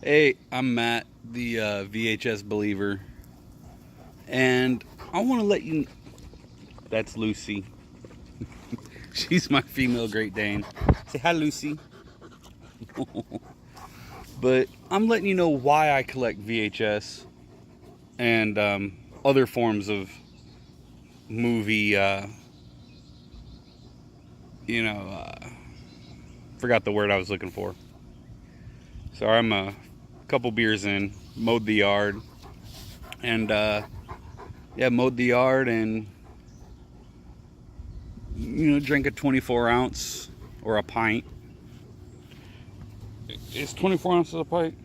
Hey, I'm Matt, the VHS believer, and I want to let you. That's Lucy. She's my female Great Dane. Say hi, Lucy. But I'm letting you know why I collect VHS and other forms of movie. You know, forgot the word I was looking for. Sorry, I'm a couple beers in, mowed the yard, and mowed the yard and drink a 24 ounce or a pint. Is 24 ounces a pint?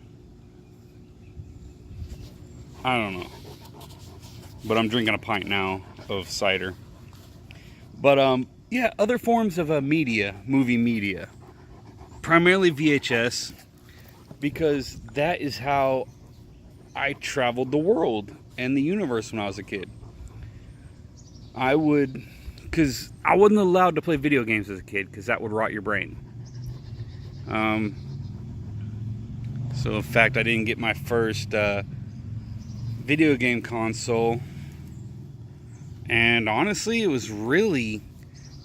I don't know, but I'm drinking a pint now of cider. But other forms of movie media, primarily VHS, because that is how I traveled the world and the universe when I was a kid. Because I wasn't allowed to play video games as a kid, because that would rot your brain. So in fact, I didn't get my first video game console, and honestly, it was really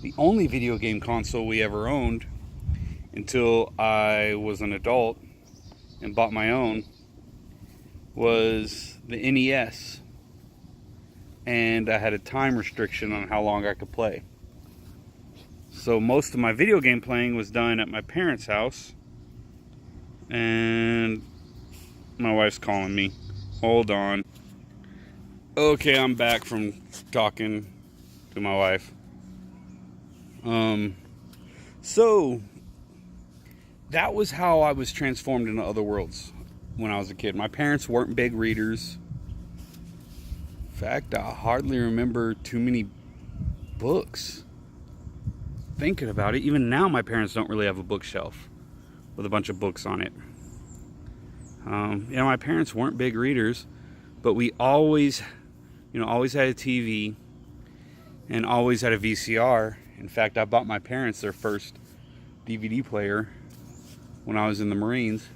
the only video game console we ever owned until I was an adult and bought my own, was the NES. And I had a time restriction on how long I could play. So most of my video game playing was done at my parents' house. And my wife's calling me. Hold on. Okay, I'm back from talking to my wife. So that was how I was transformed into other worlds when I was a kid. My parents weren't big readers. In fact, I hardly remember too many books. Thinking about it, even now my parents don't really have a bookshelf with a bunch of books on it. My parents weren't big readers, but we always had a TV and always had a VCR. In fact, I bought my parents their first DVD player when I was in the Marines.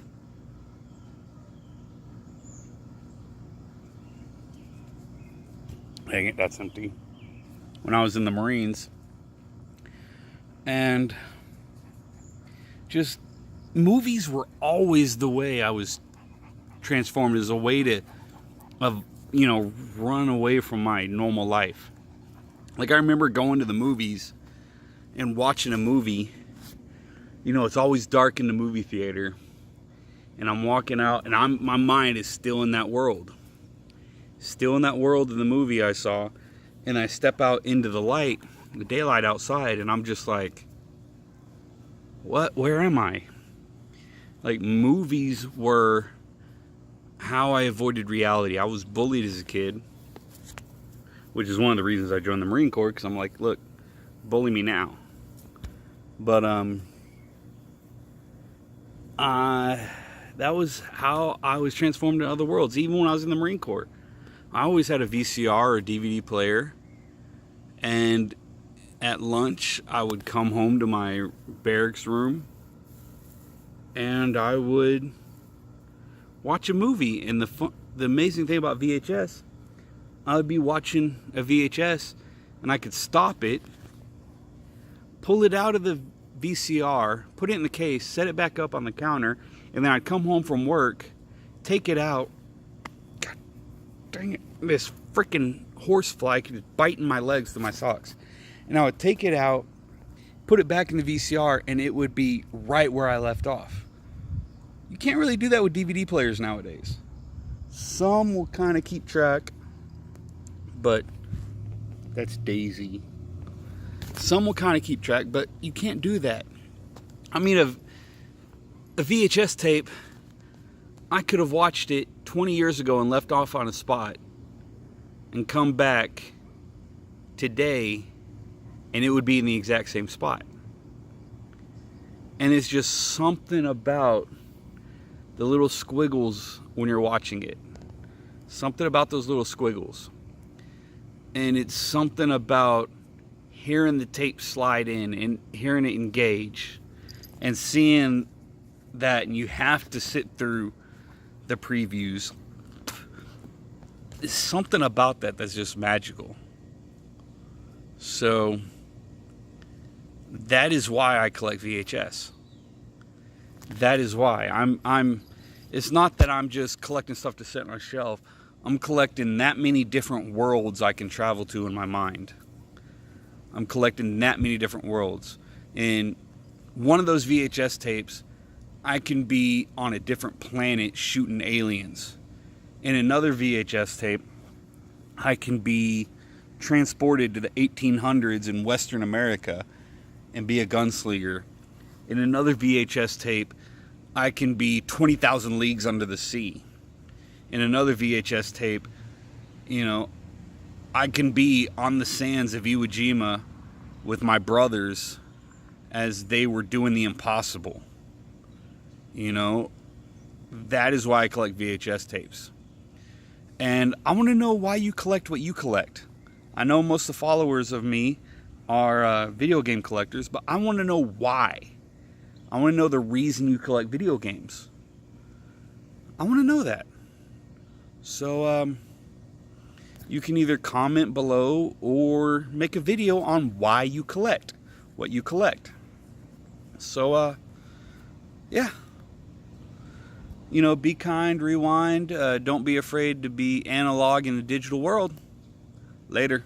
Dang it, that's empty. When I was in the Marines. And just movies were always the way I was transformed, as a way to run away from my normal life. Like, I remember going to the movies and watching a movie. It's always dark in the movie theater, and I'm walking out, and my mind is still in that world. Still in that world of the movie I saw, and I step out into the daylight outside, and I'm just like, what? Where am I? Like, movies were how I avoided reality. I was bullied as a kid, which is one of the reasons I joined the Marine Corps, because I'm like, look, bully me now. But that was how I was transformed into other worlds. Even when I was in the Marine Corps, I always had a VCR or DVD player, and at lunch I would come home to my barracks room and I would watch a movie. And the amazing thing about VHS, I would be watching a VHS and I could stop it, pull it out of the VCR, put it in the case, set it back up on the counter, and then I'd come home from work, take it out. God dang it, this freaking horsefly keeps biting my legs through my socks. And I would take it out, put it back in the VCR, and it would be right where I left off. You can't really do that with DVD players nowadays. Some will kind of keep track, but that's Daisy. Some will kind of keep track, but you can't do that. I mean, a VHS tape, I could have watched it 20 years ago and left off on a spot and come back today and it would be in the exact same spot. And it's just something about the little squiggles when you're watching it. Something about those little squiggles. And it's something about hearing the tape slide in and hearing it engage and seeing that, and you have to sit through the previews. There's something about that that's just magical. So that is why I collect VHS. That is why I'm it's not that I'm just collecting stuff to sit on a shelf. I'm collecting that many different worlds I can travel to in my mind. I'm collecting that many different worlds. In one of those VHS tapes, I can be on a different planet shooting aliens. In another VHS tape, I can be transported to the 1800s in Western America and be a gunslinger. In another VHS tape, I can be 20,000 leagues under the sea. In another VHS tape, I can be on the sands of Iwo Jima with my brothers as they were doing the impossible. That is why I collect VHS tapes. And I want to know why you collect what you collect. I know most of the followers of me are video game collectors, but I want to know why. I want to know the reason you collect video games. I want to know that. So you can either comment below or make a video on why you collect what you collect. So yeah. Be kind, rewind. Don't be afraid to be analog in the digital world. Later.